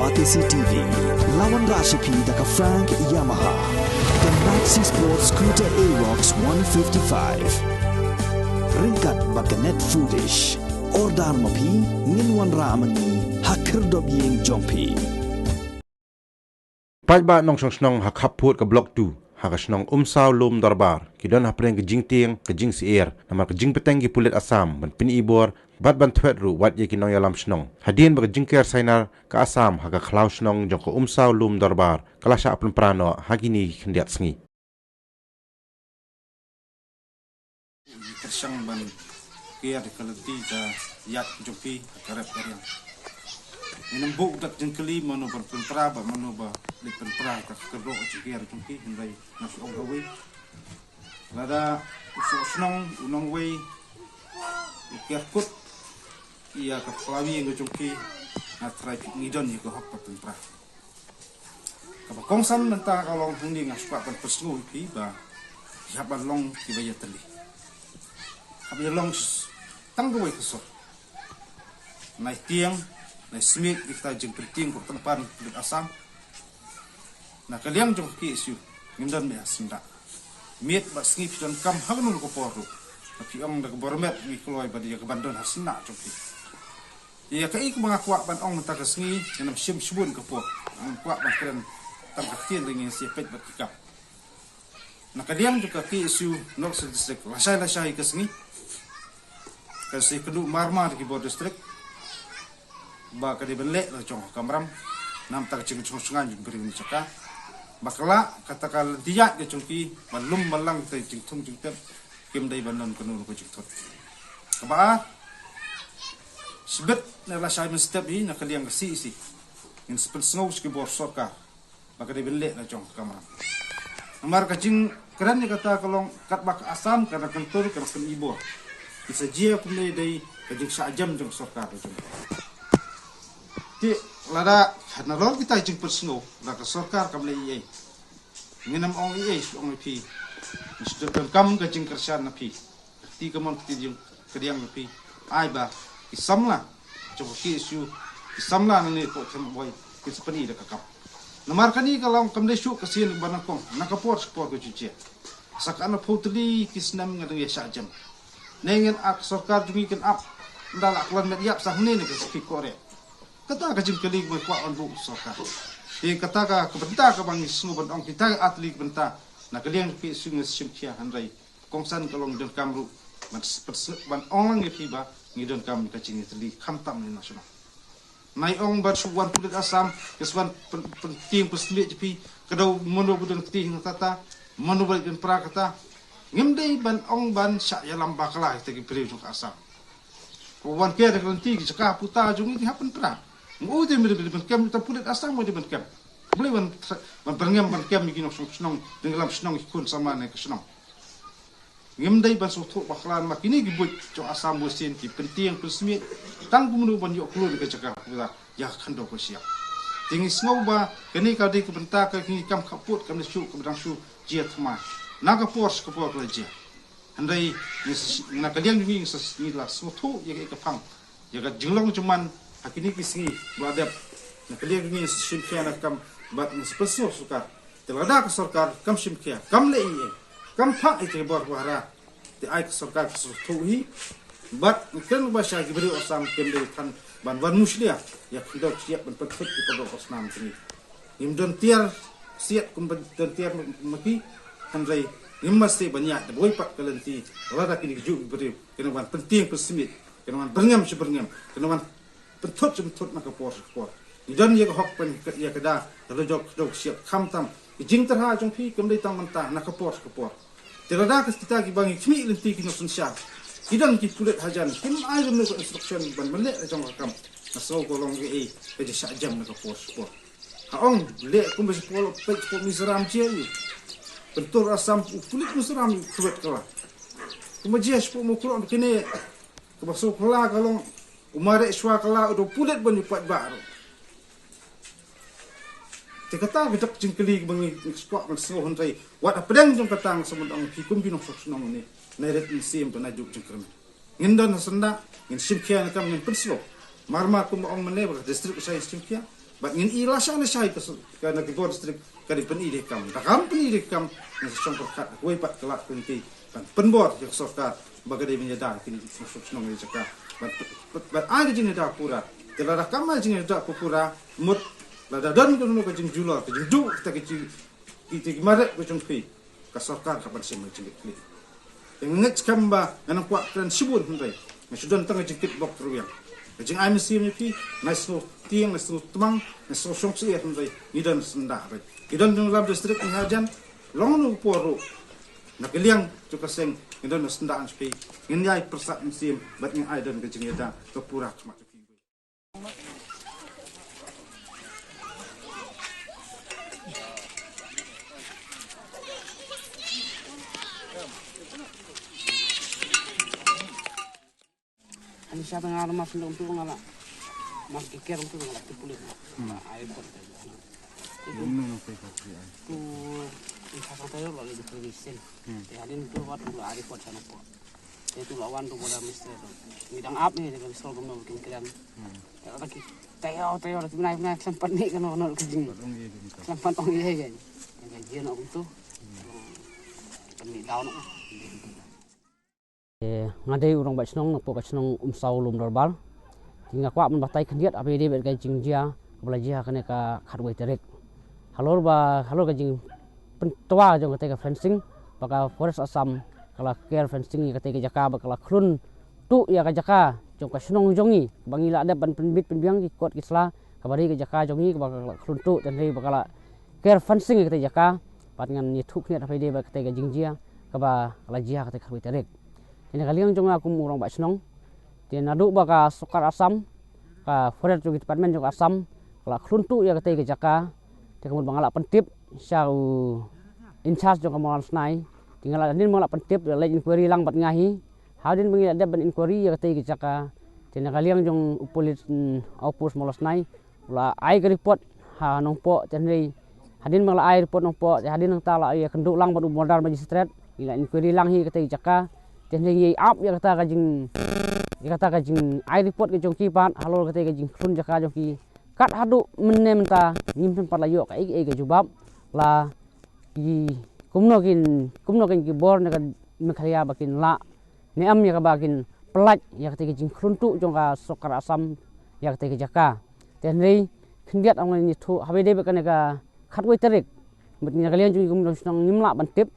Batisi TV, lawan Rashipi daka Frank Yamaha, dan Maxi Sports Scooter Aerox 155. Ringkat baka net foodish, ordar mapi, nginwan ramani, hakir dobyeng jompi. Pajba nong snong hakap put ke blok 2. Haka snong umsaw lum darbar kidon hapren ke jing tieng ke jing si air namar ke jing peteng ki pulit asam ban pin ibor bat ban twet ru wat ye kinong yalam snong hadien ba jing ker sainar ke asam haka khlau snong jong ko umsaw lum darbar kalasha apun prano hagini khendiat sngi tersang ban kiar kalati ka yak jopi karep karya minembuk dak jengkeli manu berpentra ba manu ba lipentra ka kerok jikir jengki hendai nas ongawe lada usnong unong we ikirkut ia ka flawi ngo jengki na trai ngidon ko hak pentra ka ba kongsan menta kalong hundi ngaspa pan pesngu pi ba jaban long ki baya teli habis long tanggo we kesor nai tiang na smith kita jeng penting ko tempan kulit asam na kaliang jong ki isu ngindan me asinda miet ba snip dan kam hagnul ko poru tapi ong da bormet mi kloi ba dia bandon hasna joki ya kai ko mga kwa ban ong ta kasngi nam sim subun ko po ang kwa ban kren tam ka tien dengan si pet ba kikap na kaliang juga ki isu north district lasai kasngi kasi kedu marmar ki bor district ba ka di benlek la chong kamram nam tak ching chung sungan jing bering ni chaka bakala katakal dia ke chungki malum malang te jing thung jing tep kim dai banon kanu ko jing thot ba sibet na la shai step hi na kaliang si in spel snow ski bor soka ba ka di benlek la chong kamram amar ka jing keren ni kata kalong kat bak asam kana kantor kana kan ibo bisa jia pulai dai ka jing sa jam jong soka jong ti lada na lor kita jing persno la ka sarkar kam le ye nginam ong ye ong pi mistur kam ka jing kersan na pi ti kamon ti jing kediang na pi ai ba isamla coba ki isu isamla na ni ko kam boy ki sepeni da kakap namar kani kalau kam le shu kasin banakong nakapor sport ko chiche sakana putri kisnam ngadang ye sajam nengen ak sarkar jungi kan ap dal aklan met yap sahne ne ka ki kore kata ka jing kelig mo kwa on bu soka e kata ka benta ka bang snu ban ong kita atlik benta na kaliang ki sunga simkia handai kongsan kalong don kamru ban ong ngi fiba ngi don kam ka jing tli khamtam ni nasional nai ong ban suwan pulit asam keswan penting pesli jepi kadau mono budon kti tata mono bal gen prakata ngimdei ban ong ban sya yalam bakala te ki priu asam wan ke de klanti ki saka puta jungi ti hapen pra mu de mir ben kem ta pulit asam mo de ben kem boleh ban perngam ban kem gi nok snong dengan snong ikun sama ne ke snong ngem dai ban so thuk baklan makini gi but jo asam mo sin ki penting persmi tang gumnu ban yo klur ke cakap puta ya khando ko siap tingi snong ba kini ka de ke benta ka ki kam khaput kam su ke bang su jiat ma naga pors ko por la jiat andai na kalian ni ni la so thu ye ke phang ye ga jinglong cuman hakini kisngi badap na kalian ni simkia na kam bat spesor suka telada ka sarkar kam simkia kam le ye kam pha ite bor wara te ai ka sarkar so thu hi bat ken ba sha gibri osam ken de than ban muslia ya khindok siap ban patfit ki podok osnam tini imdon tiar siat kum ban tiar maki handai nimasti banyak de boy pat kalenti lada kini ju beri kena ban penting pesmit kena ban berngam seberngam kena ban pentot maka por idan ye hok pen ye kada kalau jok siap kham tam jing terha jong phi kem dei tam manta na kapor terada kita ki bangi khmi lenti ki nosun sha idan ki pulet hajan kim ai jom ko instruction ban mele jong kam na so ko long ge e je sha jam na kapor ha ong le kum be pol pe ko miseram che yu bentur asam pulit miseram kuat kala kuma je spo mo kuron kene ko baso kala kalong umare shwa kala do pulet ban pat baru te kata bidak jingkeli bangi spot ban so hontai wat apedang jong katang samudang pikum binok soknong ni neret ni sim to na juk jingkrem ngindon senda ngin simkia na kam ngin penslo marma kum ong mene ba district sai simkia bat ngin ila sana sai ka nagibor distrik kadi penidek kam takam penidek kam na song perkat kuai pat kelak kunti ban penbor yang sorka bagade menyada kini masuk senong ni cakap bat ada jing da pura telah kamal jing da pura mut lada dan kono ka jing jula ka jing du ta ki mare ko jong pi ka sorka ka ban sem jing kli yang ngets kamba anak kuat dan sibur hentai masudon tang jing kit bok ruang jing ai mesti ni pi naso tiang naso temang naso song si hentai idan senda idan jong lab distrik ngajan long poro nak liang juga seng idan senda an pi ngin persat musim bat yang idan ke jing yada ke pura mak pi Ani siapa yang ada mas untuk ngala mas kikir untuk ngala tipulit air pot itu bisa tayo lagi di permisen hadin tu wat pula air pot sana pot itu lawan tu pada mister ngidang up ni dengan sol gumno bikin kalian lagi tayo tapi naik sempat ni kan ono kejing sempat ong ye kan gajian aku tu kami down ngadai urang bat senong napo kat senong sau lum darbal tinga kwa men batai khendiat abe de bet kai jingjia belajar kene ka khatwai terek halor ka jing pentwa jong kate ka fencing baka forest asam kala care fencing kate ka jaka bakala khlun tu ya ka jaka jong ka senong jongi bangila ada ban penbit penbiang ki kot kisla ka bari ka jaka jongi bakala khlun tu dan rei bakala care fencing kate jaka pat ngan ni thuk ni abe de ba kate ka jingjia ka ba kala jia kate khatwai terek ini kalian jong aku murang bat senong dia nadu baka sokar asam ka forest jong department jong asam kala khluntu ya kate ke jaka dia kemudian bangala pentip syau in charge jong kamal snai tinggal adin mangala pentip le inquiry lang bat ngahi hadin bangila ada ban inquiry ya kate ke jaka dia kalian jong upulit opus molos nai la ai ke report ha nongpo tenrei hadin mangala ai report nongpo hadin nang tala ya kenduk lang bat modal magistrate ila inquiry lang hi kate ke jaka dan yang up ya kata kajing air report ke jongki pan halor kata kajing khun jaka jongki kat hadu menne menta nyimpen parlayo ka ke jubab la ki kumno kin ki bor ne mekhalia bakin la ne am ya ka bakin pelaj ya kata kajing khun tu jongka sokar asam ya kata jaka dan rei khendiat ang ni thu habe de bekan ka khatwai terik betnya kalian jong kumno snang nimla bantip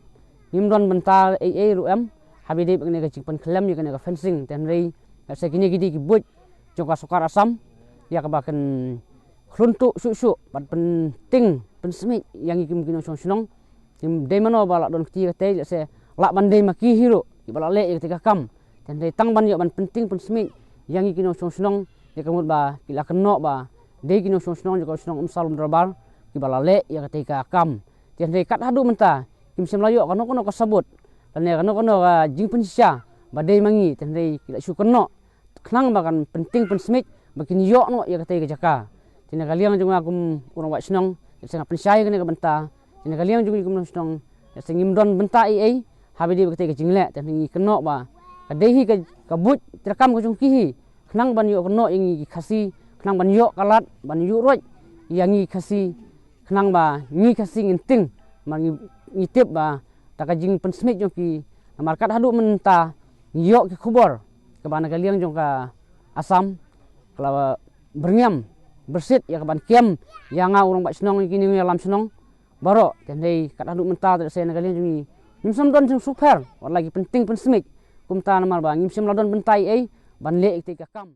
nimdon benta ruam habe de bekne ka cingpan klam ya ka fencing dan rei sa kini gidi ki buj jong ka sokar asam ya ka bakan khluntu su bat penting pensemi yang ikim kino sonong tim de mano bala don ti ka te se la bandai maki hiro ki bala le ya ka kam dan rei tang ban yo ban penting pensemi yang ikino sonong ya kamut ba kila keno ba de kino sonong jo sonong salum darbar ki bala le ya ka kam dan rei kat hadu menta kim sem layo kono kasabut dan ya kono jing pensya badai mangi tendai kila syukurno khnang bakan penting pensmit bakin yo no ya kata ke jaka tina kalian jung aku urang wat senong sanga pensya kene ka benta tina kalian jung kum senong sengim don benta ai habe di kata ke jingle dan ni keno ba kadai ka but terekam ko jung ki khnang ban yo kono yang khasi khnang ban yo kalat ban yu roj yang khasi khnang ba ni khasi nginting mangi ngitip ba takajing pensmit jong ki markat hadu menta yo ki khubor ke bana kalian jong ka asam kala bernyam bersit ya ke ban kiem yang urang bat senong kini alam senong baro tendai kat hadu menta tak saya kalian jong nimsam don jong super lagi penting pensmit kumta namar ba nimsam ladon bentai ban le ikti ka kam